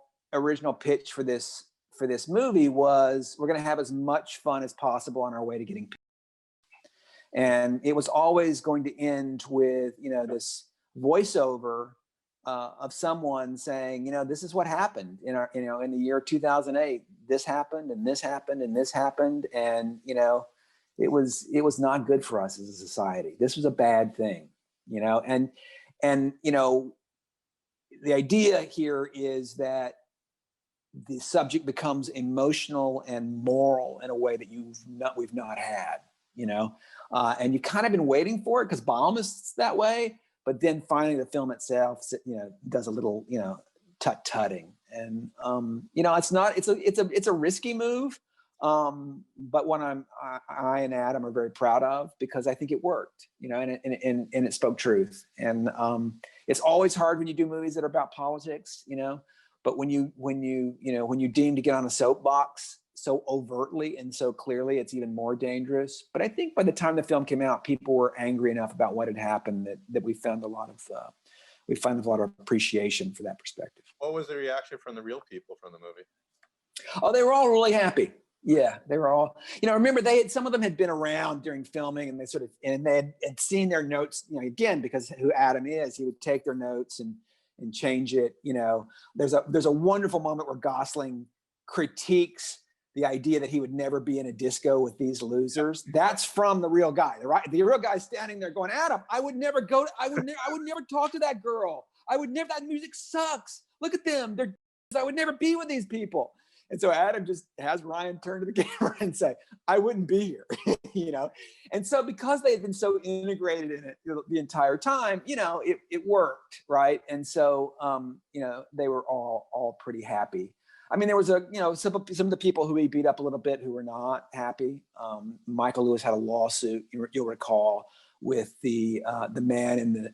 pitch for this movie was we're going to have as much fun as possible on our way to getting paid. And it was always going to end with, this voiceover of someone saying, this is what happened in in the year 2008, this happened and this happened and this happened. And, it was not good for us as a society. This was a bad thing, and the idea here is that the subject becomes emotional and moral in a way that we've not had, and you kind of been waiting for it because Baum is that way, but then finally the film itself, does a little, tut-tutting, and it's a risky move, but one I and Adam are very proud of because I think it worked, and it spoke truth. And it's always hard when you do movies that are about politics, but when you deem to get on a soapbox so overtly and so clearly, it's even more dangerous. But I think by the time the film came out, people were angry enough about what had happened that we found a lot of appreciation for that perspective. What was the reaction from the real people from the movie? Oh, they were all really happy. Yeah, they were all, remember some of them had been around during filming and they had seen their notes, again, because who Adam is, he would take their notes and change it. There's a wonderful moment where Gosling critiques the idea that he would never be in a disco with these losers. That's from the real guy, right? The real guy standing there going, Adam, I would never talk to that girl. That music sucks. Look at them. I would never be with these people. And so Adam just has Ryan turn to the camera and say, I wouldn't be here, And so because they had been so integrated in it the entire time, it worked, right? And so, they were all pretty happy. I mean, there was some of the people who he beat up a little bit who were not happy. Michael Lewis had a lawsuit, you'll recall, with the man in the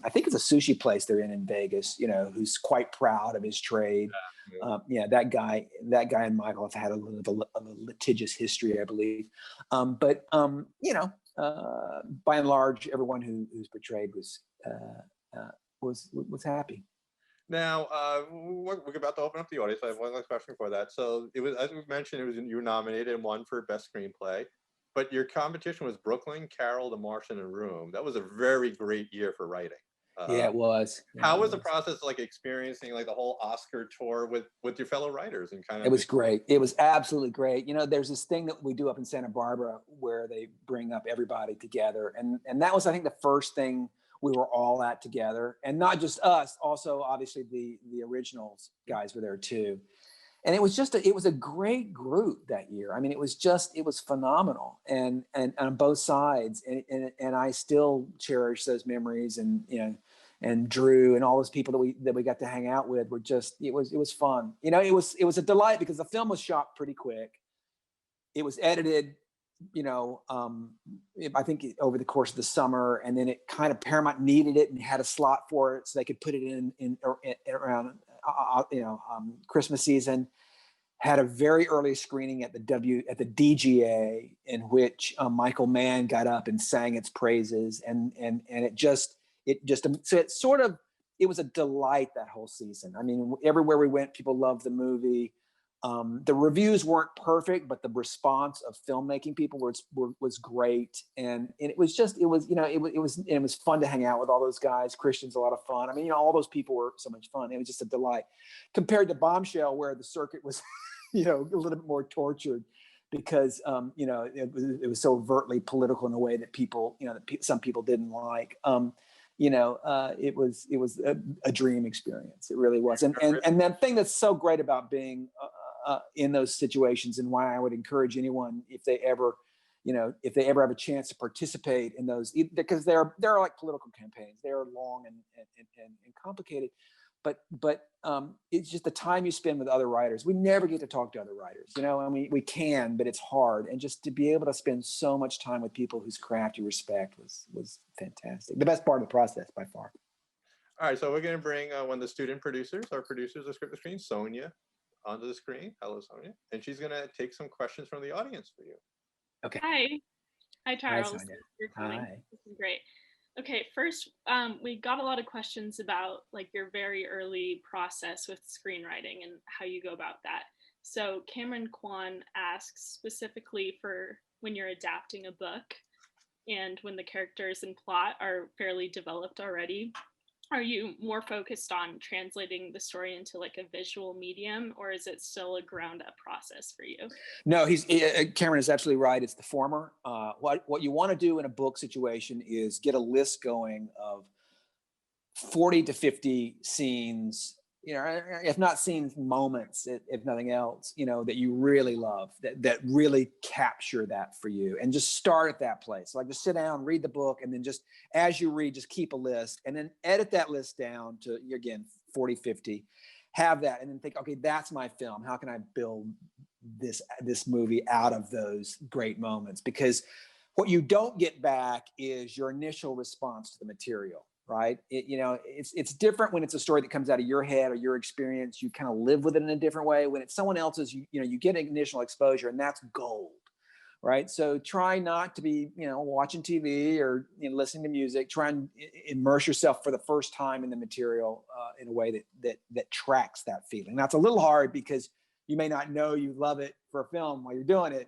I think it's a sushi place they're in Vegas, who's quite proud of his trade. That guy and Michael have had a litigious history, I believe. But by and large, everyone who's portrayed was happy. Now, we're about to open up the audience. I have one last question for that. So it was, as we mentioned, you were nominated and won for Best Screenplay, but your competition was Brooklyn, Carol, The Martian, and Room. That was a very great year for writing. Yeah, it was. How was the process like experiencing like the whole Oscar tour with your fellow writers and kind of? It was great. It was absolutely great. There's this thing that we do up in Santa Barbara where they bring up everybody together, and that was, I think, the first thing we were all at together, and not just us, also obviously the originals guys were there too. And it was a great group that year. I mean, it was phenomenal, and on both sides, and I still cherish those memories, and Drew and all those people that we got to hang out with were just, it was fun. It was a delight because the film was shot pretty quick. It was edited, I think over the course of the summer, and then it kind of, Paramount needed it and had a slot for it so they could put it in around Christmas season. Had a very early screening at the DGA in which Michael Mann got up and sang its praises, and it was a delight that whole season. I mean, everywhere we went, people loved the movie. The reviews weren't perfect, but the response of filmmaking people was great, and it was fun to hang out with all those guys. Christian's a lot of fun. I mean, all those people were so much fun. It was just a delight, compared to Bombshell, where the circuit was, a little bit more tortured, because it was so overtly political in a way that people, that some people didn't like. It was a dream experience. It really was, and the thing that's so great about being in those situations, and why I would encourage anyone, if they ever have a chance to participate in those, because they're like political campaigns. They're long and complicated, but it's just the time you spend with other writers. We never get to talk to other writers, and we can, but it's hard. And just to be able to spend so much time with people whose craft you respect was fantastic. The best part of the process by far. All right, so we're going to bring one of the student producers, our producers of Script the Screen, Sonia, onto the screen. Hello, Sonia. And she's going to take some questions from the audience for you. Okay. Hi, Charles. Hi, Sonia. Hi. This is great. Okay, first, we got a lot of questions about like your very early process with screenwriting and how you go about that. So Cameron Kwan asks, specifically for when you're adapting a book and when the characters and plot are fairly developed already, are you more focused on translating the story into like a visual medium, or is it still a ground up process for you? No, Cameron is absolutely right. It's the former. What you want to do in a book situation is get a list going of 40 to 50 scenes, if not scenes, moments, if nothing else, that you really love, that really capture that for you, and just start at that place. Like, just sit down, read the book, and then just as you read, just keep a list, and then edit that list down to, again, 40, 50, have that, and then think, okay, that's my film. How can I build this movie out of those great moments? Because what you don't get back is your initial response to the material. Right? It's different when it's a story that comes out of your head or your experience. You kind of live with it in a different way. When it's someone else's, you get initial exposure, and that's gold, right? So try not to be, watching TV or listening to music. Try and immerse yourself for the first time in the material in a way that tracks that feeling. That's a little hard because you may not know you love it for a film while you're doing it.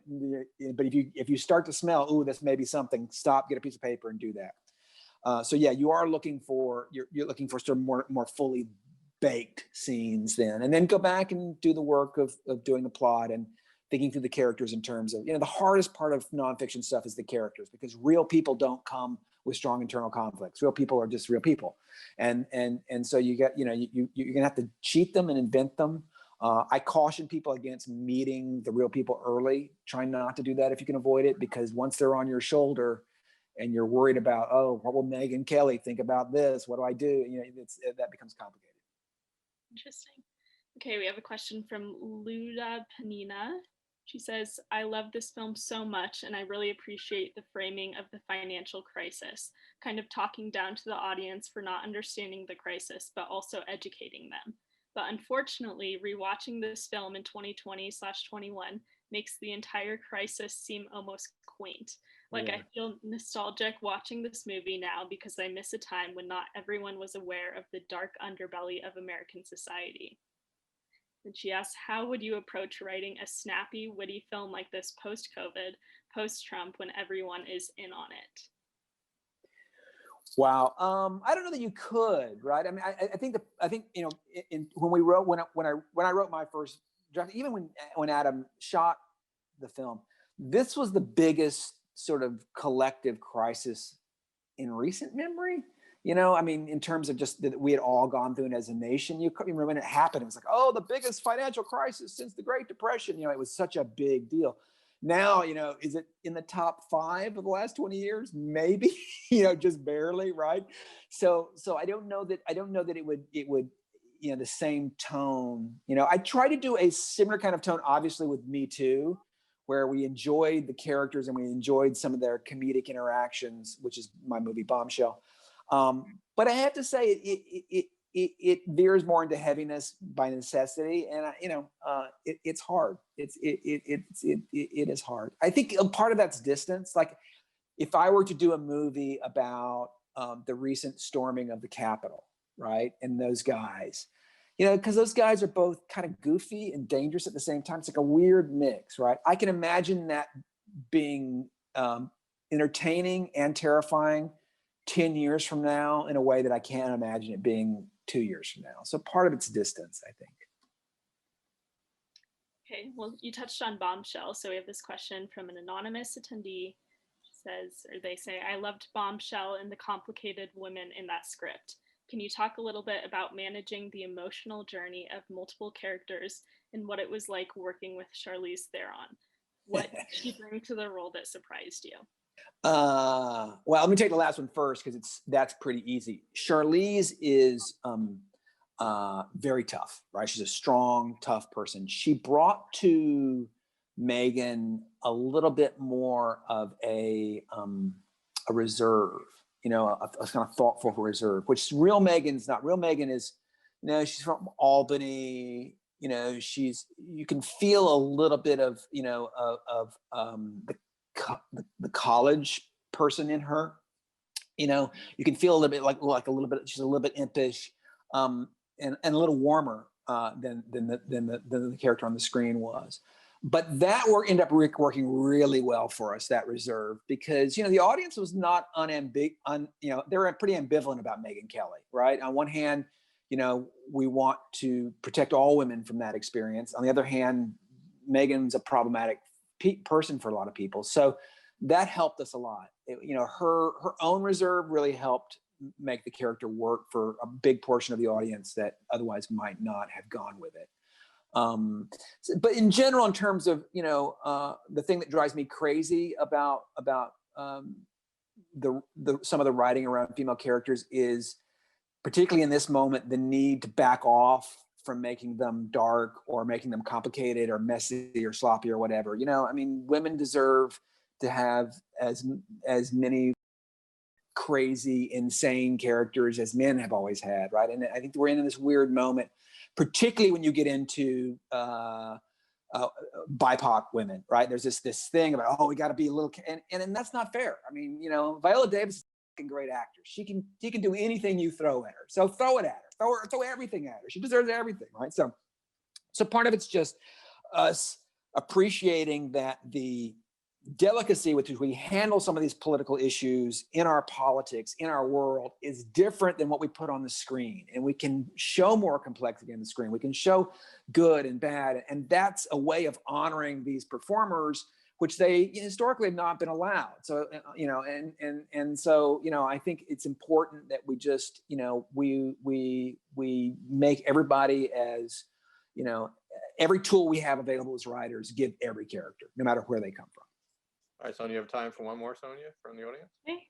But if you start to smell, ooh, this may be something, stop, get a piece of paper, and do that. So yeah, you're looking for sort of more fully baked scenes then, and then go back and do the work of doing the plot and thinking through the characters in terms of, the hardest part of nonfiction stuff is the characters, because real people don't come with strong internal conflicts. Real people are just real people, and so you get, you're gonna have to cheat them and invent them. I caution people against meeting the real people early. Try not to do that if you can avoid it, because once they're on your shoulder and you're worried about, oh, what will Megan Kelly think about this? What do I do? That becomes complicated. Interesting. Okay, we have a question from Luda Panina. She says, I love this film so much, and I really appreciate the framing of the financial crisis, kind of talking down to the audience for not understanding the crisis, but also educating them. But unfortunately, rewatching this film in 2020/21 makes the entire crisis seem almost quaint. Like, yeah. I feel nostalgic watching this movie now because I miss a time when not everyone was aware of the dark underbelly of American society. And she asks, how would you approach writing a snappy, witty film like this post-COVID, post-Trump, when everyone is in on it? Wow, I don't know that you could, right? I mean, I think when I wrote my first draft, even when Adam shot the film, this was the biggest sort of collective crisis in recent memory. I mean, in terms of just that we had all gone through it as a nation. You remember when it happened, it was like, oh, the biggest financial crisis since the Great Depression. It was such a big deal. Now, is it in the top 5 of the last 20 years? Maybe, just barely, right? So I don't know that it would, the same tone. I try to do a similar kind of tone, obviously, with Me Too, where we enjoyed the characters and we enjoyed some of their comedic interactions, which is my movie Bombshell. But I have to say, it veers more into heaviness by necessity, and it's hard. It is hard. I think a part of that's distance. Like, if I were to do a movie about the recent storming of the Capitol, right? And those guys, you know, because those guys are both kind of goofy and dangerous at the same time. It's like a weird mix, right? I can imagine that being entertaining and terrifying 10 years from now in a way that I can't imagine it being 2 years from now. So part of it's distance, I think. Okay, well, you touched on Bombshell. So we have this question from an anonymous attendee. She says, or they say, I loved Bombshell and the complicated women in that script. Can you talk a little bit about managing the emotional journey of multiple characters and what it was like working with Charlize Theron? What did she bring to the role that surprised you? Well, let me take the last one first because that's pretty easy. Charlize is very tough, right? She's a strong, tough person. She brought to Megan a little bit more of a reserve, you know, a kind of thoughtful reserve, which real Megan's not. Real Megan is, you know, she's from Albany. You know, you can feel a little bit of, you know, of the college person in her. You know, you can feel a little bit like a little bit. She's a little bit impish, and a little warmer than the character on the screen was. But that ended up working really well for us, that reserve, because, you know, the audience was not you know, they were pretty ambivalent about Megyn Kelly, right? On one hand, you know, we want to protect all women from that experience. On the other hand, Megan's a problematic person for a lot of people. So that helped us a lot. You know, her own reserve really helped make the character work for a big portion of the audience that otherwise might not have gone with it. But in general, in terms of, you know, the thing that drives me crazy about some of the writing around female characters is, particularly in this moment, the need to back off from making them dark or making them complicated or messy or sloppy or whatever. You know, I mean, women deserve to have as many crazy, insane characters as men have always had, right? And I think we're in this weird moment, particularly when you get into BIPOC women, right? There's this thing about, oh, we got to be a little, and that's not fair. I mean, you know, Viola Davis is a great actor. She can do anything you throw at her. So throw it at her. Throw everything at her. She deserves everything, right? So part of it's just us appreciating that the delicacy with which we handle some of these political issues in our politics, in our world, is different than what we put on the screen. And we can show more complexity on the screen. We can show good and bad. And that's a way of honoring these performers, which they historically have not been allowed. So, you know, and so, you know, I think it's important that we just, you know, we make everybody as, you know, every tool we have available as writers, give every character, no matter where they come from. All right, Sonia, you have time for one more, Sonia, from the audience? Okay.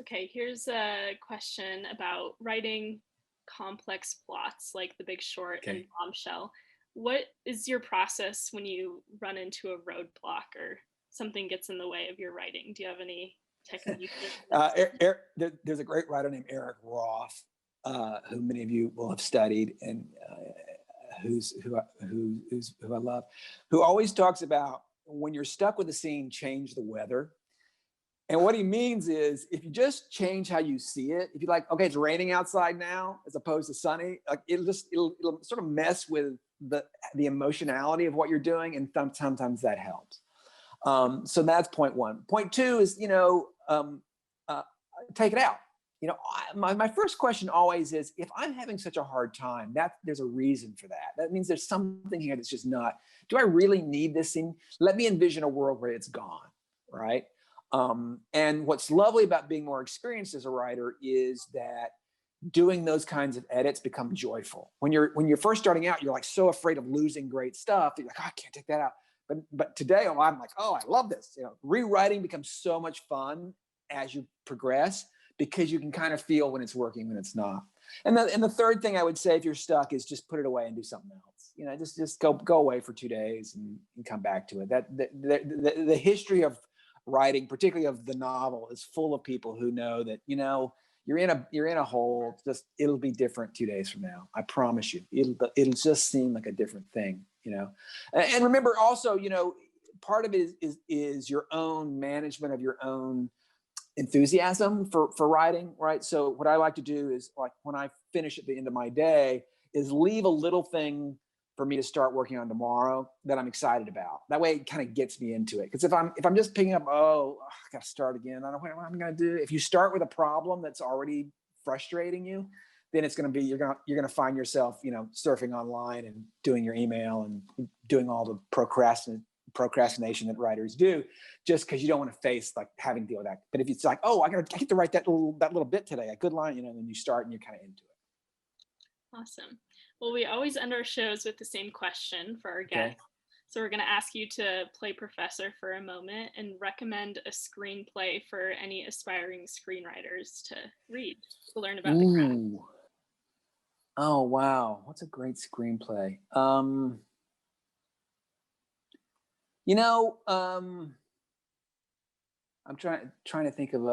Okay, here's a question about writing complex plots like The Big Short and Bombshell. What is your process when you run into a roadblock or something gets in the way of your writing? Do you have any techniques? There's a great writer named Eric Roth, who many of you will have studied, and who I love, who always talks about, when you're stuck with a scene, change the weather. And what he means is, if you just change how you see it, if you're like, okay, it's raining outside now as opposed to sunny, like it'll sort of mess with the emotionality of what you're doing, and sometimes that helps. So that's point one. Point two is, you know, take it out. You know, my first question always is, if I'm having such a hard time, there's a reason for that. That means there's something here that's just not, do I really need this scene? Let me envision a world where it's gone, right? And what's lovely about being more experienced as a writer is that doing those kinds of edits become joyful. When you're first starting out, you're like so afraid of losing great stuff. You're like, oh, I can't take that out. But today I'm like, oh, I love this. You know, rewriting becomes so much fun as you progress, because you can kind of feel when it's working, when it's not. And the third thing I would say, if you're stuck, is just put it away and do something else. You know, just go away for 2 days and come back to it. The history of writing, particularly of the novel, is full of people who know that, you know, you're in a hole. Just, it'll be different 2 days from now. I promise you. It'll just seem like a different thing. You know, and remember also, you know, part of it is your own management of your own enthusiasm for writing, right? So what I like to do is, like, when I finish at the end of my day, is leave a little thing for me to start working on tomorrow that I'm excited about. That way it kind of gets me into it. Because if I'm just picking up, I gotta start again, I don't know what I'm gonna do. If you start with a problem that's already frustrating you, then it's gonna be, you're gonna find yourself, surfing online and doing your email and doing all the procrastination that writers do, just because you don't want to face like having to deal with that. But if it's like, I get to write that little bit today, a good line, then you start and you're kind of into it. Awesome. Well, we always end our shows with the same question for our Okay. guests. So we're going to ask you to play professor for a moment and recommend a screenplay for any aspiring screenwriters to read, to learn about the craft. Oh, wow. What's a great screenplay? I'm trying to think of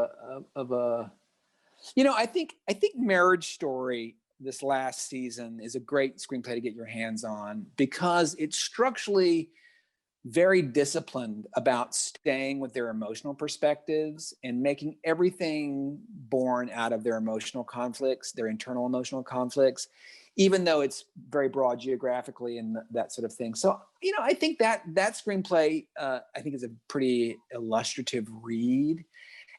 a. I think Marriage Story this last season is a great screenplay to get your hands on, because it's structurally very disciplined about staying with their emotional perspectives and making everything born out of their emotional conflicts, their internal emotional conflicts, even though it's very broad geographically and that sort of thing. So, I think that screenplay, I think, is a pretty illustrative read.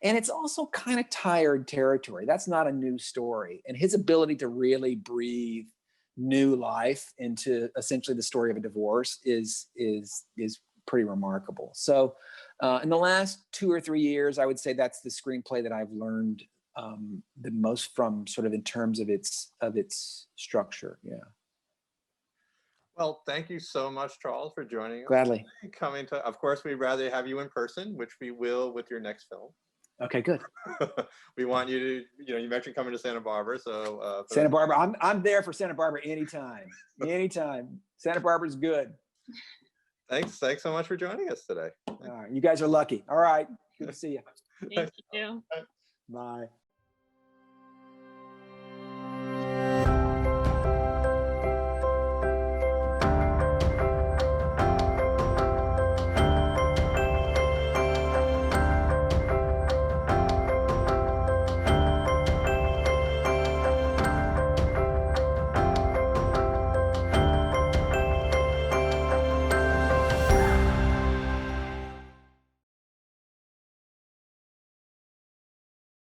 And it's also kind of tired territory. That's not a new story. And his ability to really breathe new life into essentially the story of a divorce is pretty remarkable. So in the last 2 or 3 years, I would say that's the screenplay that I've learned the most from, sort of in terms of its structure. Yeah. Well, thank you so much, Charles, for joining us. Gladly. Coming to, of course, we'd rather have you in person, which we will with your next film. Okay, good. We want you to, you mentioned coming to Santa Barbara, so Santa Barbara, I'm there for Santa Barbara anytime. Santa Barbara's good. Thanks so much for joining us today. All right, you guys are lucky. All right, good to see you. Thank you. Bye.